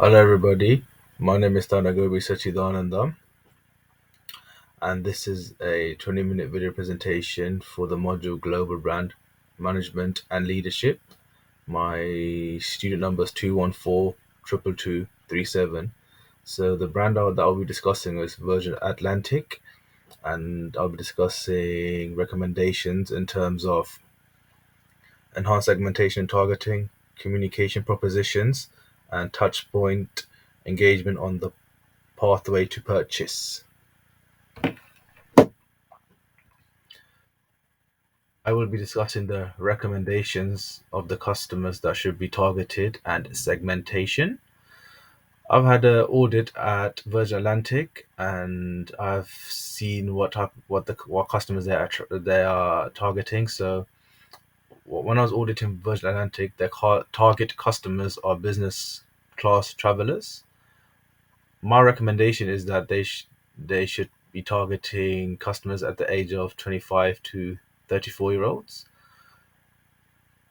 Hello, everybody. My name is Tanagobi Sachidananda, and this is a 20-minute video presentation for the module Global Brand Management and Leadership. My student number is 214-22237. So the brand that I'll be discussing is Virgin Atlantic, and I'll be discussing recommendations in terms of enhanced segmentation and targeting, communication propositions, and touch point engagement on the pathway to purchase. I will be discussing the recommendations of the customers that should be targeted and segmentation. I've had an audit at Virgin Atlantic, and I've seen what customers they are targeting. So when I was auditing Virgin Atlantic, their target customers are business class travelers. My recommendation is that they should be targeting customers at the age of 25 to 34-year-olds.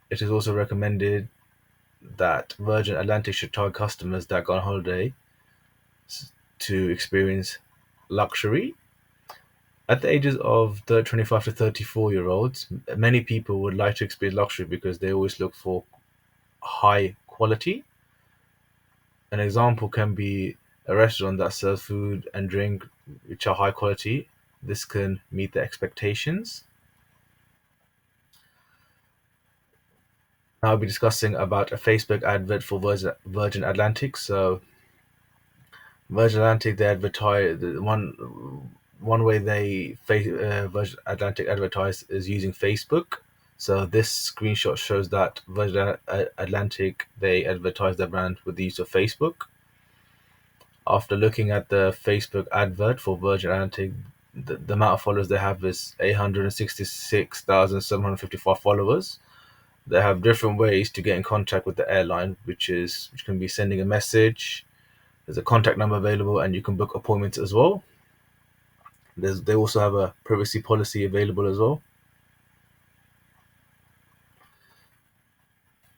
It is also recommended that Virgin Atlantic should target customers that go on holiday to experience luxury. At the ages of the 25 to 34-year-olds, many people would like to experience luxury because they always look for high quality. An example can be a restaurant that serves food and drink which are high quality. This can meet the expectations. I'll be discussing about a Facebook advert for Virgin Atlantic. So Virgin Atlantic, they advertise one way Virgin Atlantic advertise is using Facebook. So this screenshot shows that Virgin Atlantic, they advertise their brand with the use of Facebook. After looking at the Facebook advert for Virgin Atlantic, the amount of followers they have is 866,755 followers. They have different ways to get in contact with the airline, which can be sending a message. There's a contact number available, and you can book appointments as well. They also have a privacy policy available as well.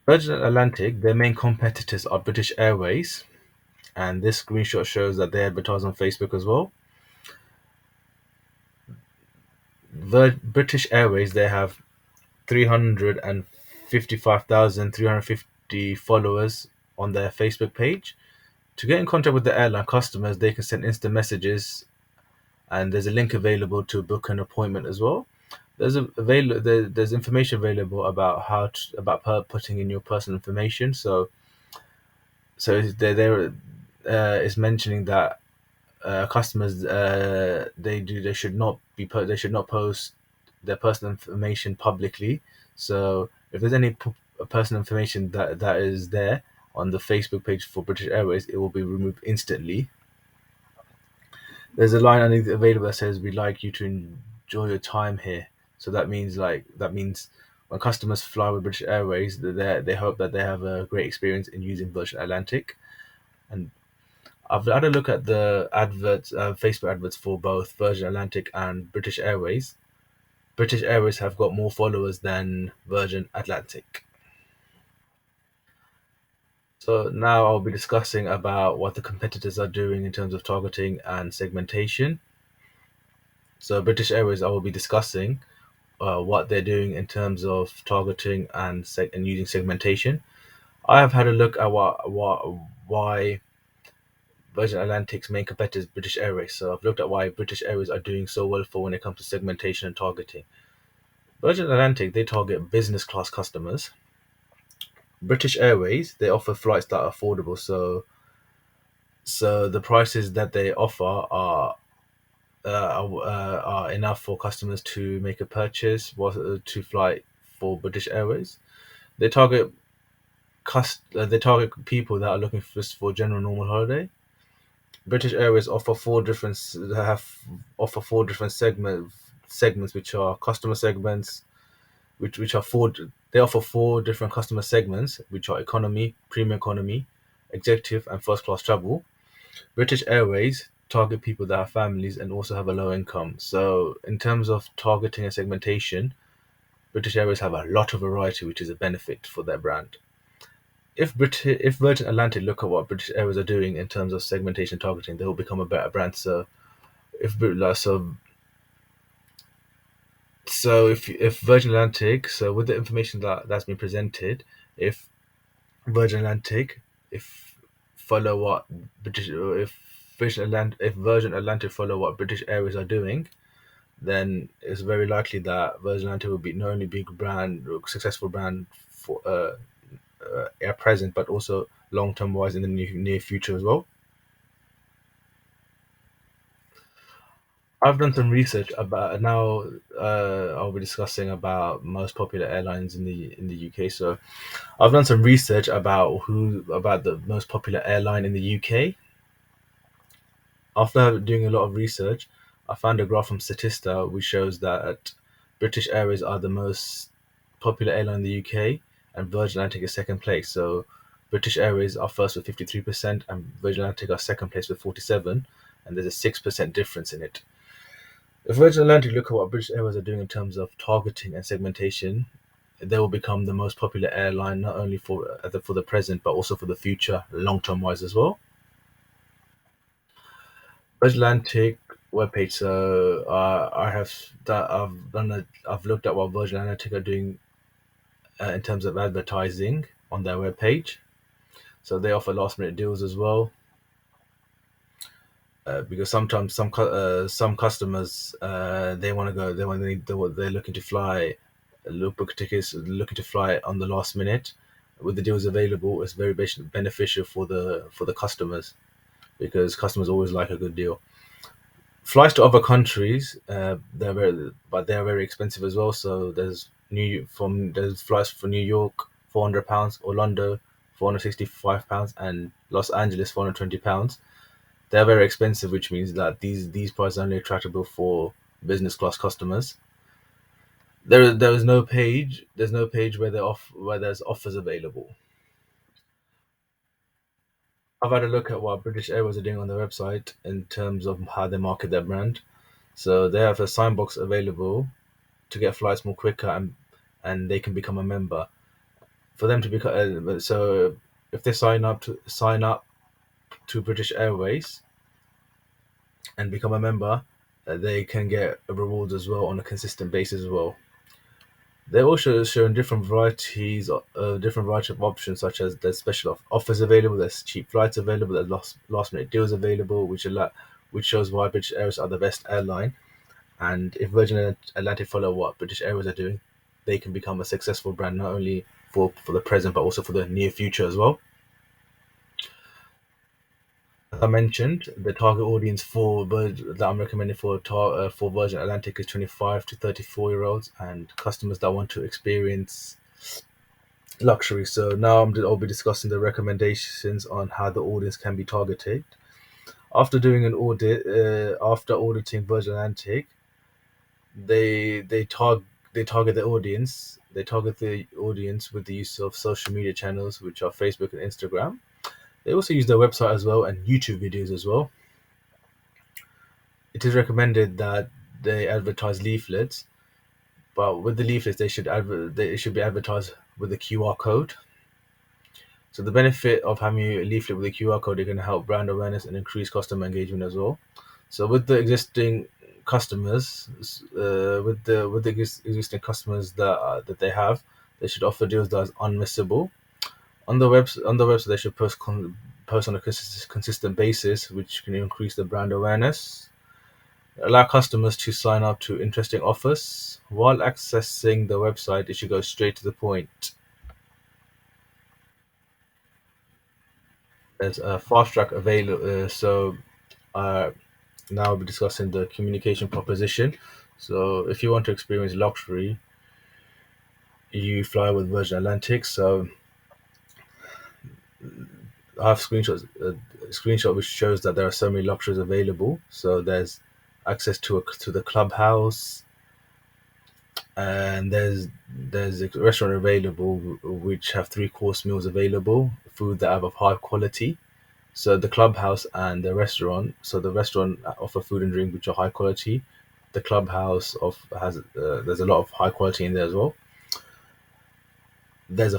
Virgin Atlantic, their main competitors are British Airways, and this screenshot shows that they advertise on Facebook as well. British Airways, they have 355,350 followers on their Facebook page. To get in contact with the airline customers, they can send instant messages, and there's a link available to book an appointment as well. There's information available about putting in your personal information. So it's mentioning that customers they should not post their personal information publicly. So if there's any personal information that is there on the Facebook page for British Airways, it will be removed instantly. There's a line underneath available that says, "We'd like you to enjoy your time here." So that means when customers fly with British Airways, they hope that they have a great experience in using Virgin Atlantic. And I've had a look at the Facebook adverts for both Virgin Atlantic and British Airways. British Airways have got more followers than Virgin Atlantic. So now I'll be discussing about what the competitors are doing in terms of targeting and segmentation. So British Airways, I will be discussing what they're doing in terms of targeting and using segmentation. I have had a look at why Virgin Atlantic's main competitor is British Airways. So I've looked at why British Airways are doing so well for when it comes to segmentation and targeting. Virgin Atlantic, they target business class customers. British Airways, they offer flights that are affordable. So the prices that they offer are enough for customers to make a purchase to fly for British Airways. They target people that are looking for general normal holiday. British Airways offer four different segments, which are customer segments, which are four. They offer four different customer segments, which are economy, premium economy, executive, and first class travel. British Airways target people that have families and also have a low income. So in terms of targeting and segmentation, British Airways have a lot of variety, which is a benefit for their brand. If Virgin Atlantic look at what British Airways are doing in terms of segmentation targeting, they will become a better brand. So if like, if Virgin Atlantic, so with the information that's been presented, if Virgin Atlantic, if follow what British, if Virgin Atlantic follow what British Airways are doing, then it's very likely that Virgin Atlantic will be not only big brand, successful brand for at present, but also long term wise in the near future as well. I've done some research about now. I'll be discussing about most popular airlines in the UK. So I've done some research about the most popular airline in the UK. After doing a lot of research, I found a graph from Statista which shows that British Airways are the most popular airline in the UK, and Virgin Atlantic is second place. So British Airways are first with 53%, and Virgin Atlantic are second place with 47, and there's a 6% difference in it. If Virgin Atlantic look at what British Airways are doing in terms of targeting and segmentation, they will become the most popular airline not only for the present but also for the future, long term wise as well. Virgin Atlantic webpage. So I've looked at what Virgin Atlantic are doing in terms of advertising on their webpage. So they offer last minute deals as well. Because sometimes some customers they want to go they want they're looking to fly book tickets looking to fly on the last minute with the deals available. It's very beneficial for the customers because customers always like a good deal. Flights to other countries, they're very expensive as well. So there's flights for New York, £400, Orlando, £465, and Los Angeles, £420. They're very expensive, which means that these prices are only attractable for business class customers. There's no page where there's offers available. I've had a look at what British Airways are doing on their website in terms of how they market their brand. So they have a sign box available to get flights more quicker, and they can become a member. For them to become so if they sign up to British Airways and become a member, they can get rewards as well on a consistent basis as well. They're also showing different variety of options, such as there's special offers available, there's cheap flights available, there's last minute deals available, which shows why British Airways are the best airline. And if Virgin Atlantic follow what British Airways are doing, they can become a successful brand not only for the present but also for the near future as well. As I mentioned, the target audience that I'm recommending for Virgin Atlantic is 25 to 34-year-olds and customers that want to experience luxury. So now I'll be discussing the recommendations on how the audience can be targeted. After doing an audit, after auditing Virgin Atlantic, they target the audience. They target the audience with the use of social media channels, which are Facebook and Instagram. They also use their website as well and YouTube videos as well. It is recommended that they advertise leaflets, but with the leaflets they should be advertised with a QR code. So the benefit of having a leaflet with a QR code, it can help brand awareness and increase customer engagement as well. So with the existing customers, existing customers that they have, they should offer deals that is unmissable. On the website, they should post on a consistent basis, which can increase the brand awareness. Allow customers to sign up to interesting offers. While accessing the website, it should go straight to the point. There's a fast track available. Uh, Now we'll be discussing the communication proposition. So if you want to experience luxury, you fly with Virgin Atlantic. So I have a screenshot which shows that there are so many luxuries available. So there's access to the clubhouse, and there's a restaurant available which have three-course meals available, food that have of high quality. So the clubhouse and the restaurant. So the restaurant offer food and drink which are high quality. The clubhouse of has there's a lot of high quality in there as well. There's a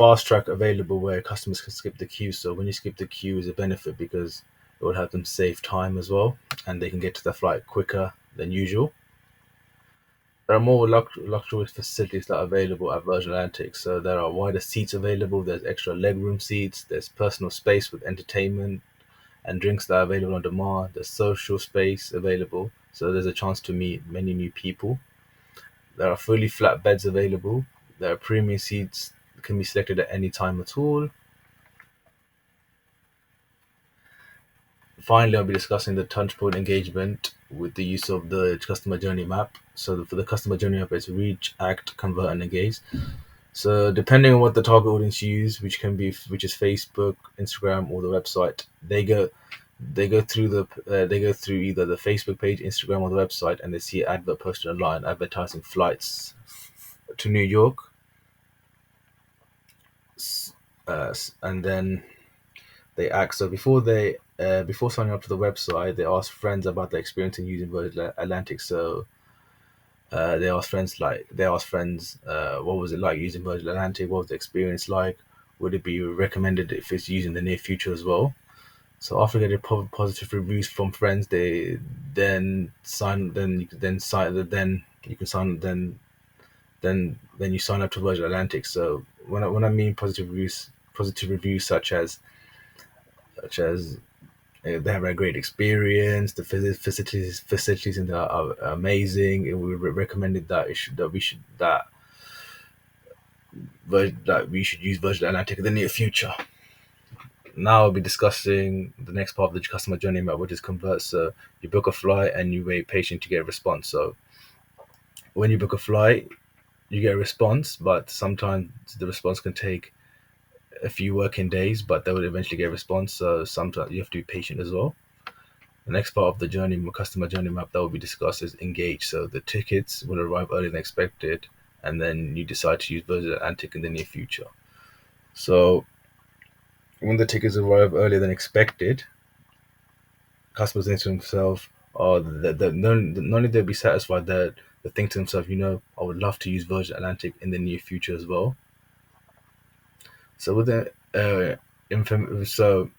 fast track available where customers can skip the queue. So when you skip the queue is a benefit because it will help them save time as well, and they can get to the flight quicker than usual. There are more luxury facilities that are available at Virgin Atlantic. So there are wider seats available. There's extra legroom seats. There's personal space with entertainment and drinks that are available on demand. There's social space available. So there's a chance to meet many new people. There are fully flat beds available. There are premium seats that can be selected at any time at all. Finally, I'll be discussing the touchpoint engagement with the use of the customer journey map. So for the customer journey map, it's reach, act, convert, and engage. So depending on what the target audience use, which is Facebook, Instagram, or the website, they go through either the Facebook page, Instagram, or the website, and they see an advert posted online advertising flights to New York, and then they act. So before signing up to the website, they ask friends about their experience in using Virgin Atlantic. So they ask friends, what was it like using Virgin Atlantic? What was the experience like? Would it be recommended if it's used in the near future as well? So after getting positive reviews from friends, they then sign. Then you can then sign. Then you can sign. Then you sign up to Virgin Atlantic. So when I mean positive reviews such as they have a great experience. The facilities in there are amazing. We recommended that that we should use Virgin Atlantic in the near future. Now I'll be discussing the next part of the customer journey map, which is convert. So you book a flight and you wait patient to get a response. So when you book a flight, you get a response, but sometimes the response can take a few working days, but they will eventually get a response. So sometimes you have to be patient as well. The next part of the customer journey map that will be discussed is engage. So the tickets will arrive earlier than expected, and then you decide to use Virgin Atlantic in the near future. So when the tickets arrive earlier than expected, customers think to themselves, "Oh, not only they'll be satisfied, that they think to themselves, I would love to use Virgin Atlantic in the near future as well." So with the so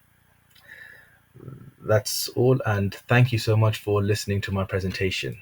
that's all, and thank you so much for listening to my presentation.